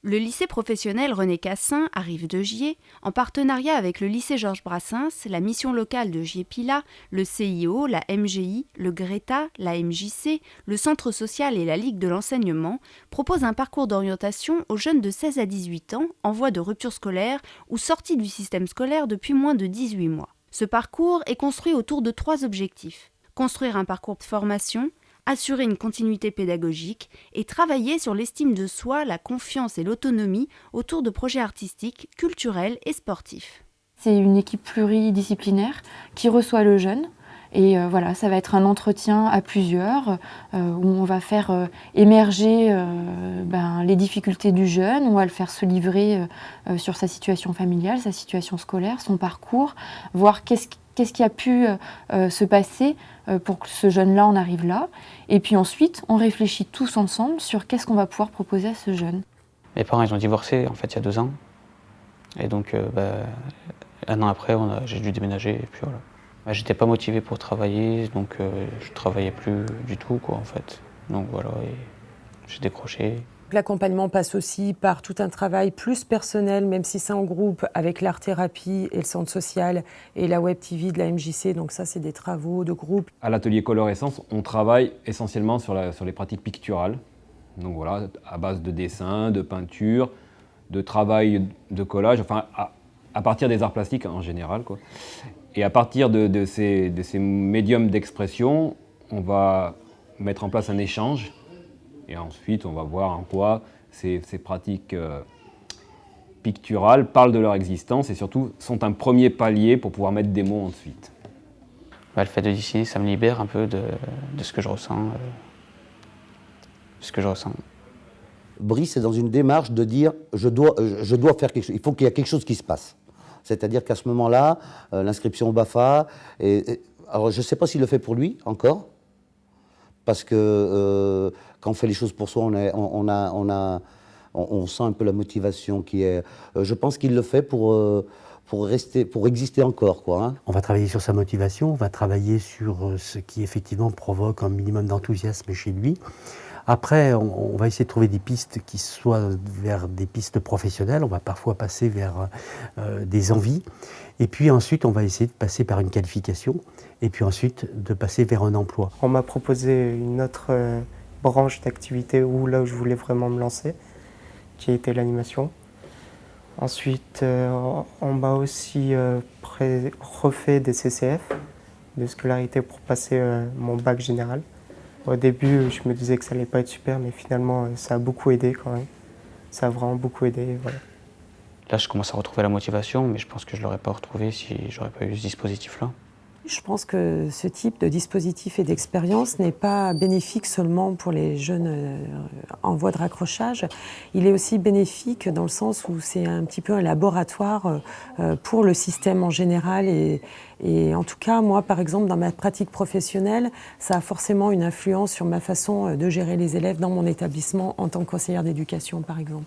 Le lycée professionnel René Cassin arrive de Gier, en partenariat avec le lycée Georges Brassens, la mission locale de Gier-Pilat, le CIO, la MGI, le Greta, la MJC, le Centre social et la Ligue de l'enseignement, propose un parcours d'orientation aux jeunes de 16 à 18 ans en voie de rupture scolaire ou sortis du système scolaire depuis moins de 18 mois. Ce parcours est construit autour de 3 objectifs. Construire un parcours de formation, assurer une continuité pédagogique et travailler sur l'estime de soi, la confiance et l'autonomie autour de projets artistiques, culturels et sportifs. C'est une équipe pluridisciplinaire qui reçoit le jeune et voilà, ça va être un entretien à plusieurs où on va faire émerger les difficultés du jeune, on va le faire se livrer sur sa situation familiale, sa situation scolaire, son parcours, voir qu'est-ce qui a pu se passer pour que ce jeune-là en arrive là. Et puis ensuite, on réfléchit tous ensemble sur qu'est-ce qu'on va pouvoir proposer à ce jeune. Mes parents, ils ont divorcé en fait il y a 2 ans. Et donc, 1 an après, j'ai dû déménager. Et puis voilà. J'étais pas motivé pour travailler, donc je travaillais plus du tout, quoi, en fait. Donc voilà, et j'ai décroché. L'accompagnement passe aussi par tout un travail plus personnel, même si c'est en groupe, avec l'art-thérapie et le centre social et la web TV de la MJC. Donc ça, c'est des travaux de groupe. À l'atelier Color Essence, on travaille essentiellement sur les pratiques picturales. Donc voilà, à base de dessin, de peinture, de travail de collage, enfin à partir des arts plastiques en général, quoi. Et à partir de ces médiums d'expression, on va mettre en place un échange. Et ensuite, on va voir en quoi ces pratiques picturales parlent de leur existence et surtout sont un premier palier pour pouvoir mettre des mots ensuite. Le fait de dessiner, ça me libère un peu de ce que je ressens. Brice est dans une démarche de dire je dois faire quelque chose, il faut qu'il y ait quelque chose qui se passe. C'est-à-dire qu'à ce moment-là, l'inscription au BAFA, alors je ne sais pas s'il le fait pour lui encore, parce que quand on fait les choses pour soi, on sent un peu la motivation qui est... je pense qu'il le fait pour exister encore, quoi, hein. On va travailler sur sa motivation, on va travailler sur ce qui effectivement provoque un minimum d'enthousiasme chez lui. Après, on va essayer de trouver des pistes qui soient vers des pistes professionnelles, on va parfois passer vers des envies, et puis ensuite on va essayer de passer par une qualification, et puis ensuite de passer vers un emploi. On m'a proposé une autre branche d'activité là où je voulais vraiment me lancer, qui était l'animation. Ensuite, on m'a aussi refait des CCF, de scolarité pour passer mon bac général. Au début, je me disais que ça allait pas être super, mais finalement, ça a beaucoup aidé quand même. Ça a vraiment beaucoup aidé, voilà. Là, je commence à retrouver la motivation, mais je pense que je ne l'aurais pas retrouvée si j'aurais pas eu ce dispositif-là. Je pense que ce type de dispositif et d'expérience n'est pas bénéfique seulement pour les jeunes en voie de raccrochage. Il est aussi bénéfique dans le sens où c'est un petit peu un laboratoire pour le système en général. Et en tout cas, moi, par exemple, dans ma pratique professionnelle, ça a forcément une influence sur ma façon de gérer les élèves dans mon établissement en tant que conseillère d'éducation, par exemple.